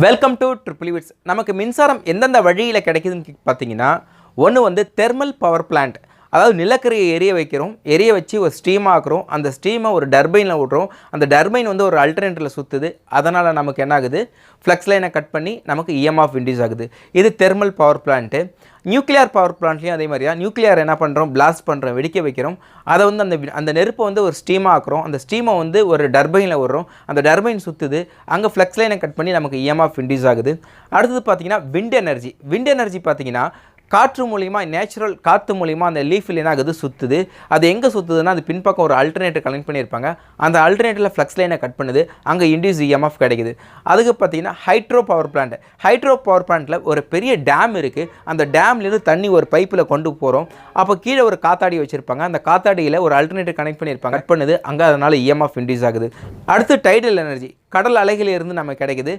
Welcome to triple விட்ஸ். நமக்கு மின்சாரம் எந்தெந்த வழியில் கிடைக்குதுன்னு பார்த்தீங்கன்னா, ஒன்று வந்து தெர்மல் பவர் பிளான்ட், அதாவது நிலக்கரியை எரிய வைக்கிறோம், எரிய வச்சு ஒரு ஸ்டீம் ஆக்குறோம், அந்த ஸ்டீமை ஒரு டர்பைனில் விட்றோம், அந்த டர்பைன் வந்து ஒரு அல்டர்னேட்டரில் சுற்றுது, அதனால் நமக்கு என்ன ஆகுது, ஃப்ளக்ஸ் லைனை கட் பண்ணி நமக்கு இஎம்எஃப் இன்டியூஸ் ஆகுது. இது thermal power plant. Nuclear power பிளான்ட்லேயும் அதே மாதிரியா, நியூக்ளியர் என்ன பண்ணுறோம், பிளாஸ்ட் பண்ணுறோம், வெடிக்க வைக்கிறோம், அதை வந்து அந்த நெருப்பை வந்து ஒரு ஸ்டீமாக ஆக்குறோம், அந்த ஸ்டீமை வந்து ஒரு டர்பைனில் விடுறோம், அந்த டர்பைன் சுற்றுது, அங்கே ஃப்ளக்ஸ் லைனை கட் பண்ணி நமக்கு இஎம்எஃப் இன்டியூஸ் ஆகுது. அடுத்தது பார்த்தீங்கன்னா விண்ட் எனர்ஜி. விண்ட் எனர்ஜி பார்த்தீங்கன்னா காற்று மூலிமா, நேச்சுரல் காற்று மூலிமா அந்த லீஃபில் என்ன ஆகுது, சுற்றுது. அது எங்கே சுற்றுதுன்னா, அது பின்பக்கம் ஒரு அல்டர்னேட்டர் கனெக்ட் பண்ணியிருப்பாங்க, அந்த அல்டர்னேட்டரில் ஃப்ளக்ஸ் லைனை கட் பண்ணுது, அங்கே இன்டியூஸ் இஎம்எஃப் கிடைக்குது. அதுக்கு பார்த்தீங்கன்னா hydro power plant. Hydro power பிளான்ட்டில் ஒரு பெரிய டேம் இருக்குது, அந்த டேம்லேருந்து தண்ணி ஒரு பைப்பில் கொண்டு போகிறோம், அப்போ கீழே ஒரு காத்தாடி வச்சுருப்பாங்க, அந்த காத்தாடியில் ஒரு அல்டர்னேட்டர் கனெக்ட் பண்ணியிருப்பாங்க, கட் பண்ணுது, அங்கே அதனால் இஎம்எஃப் இன்டியூஸ் ஆகுது. அடுத்து டைடல் எனர்ஜி, கடல் அலைகளிலிருந்து நமக்கு கிடைக்குது.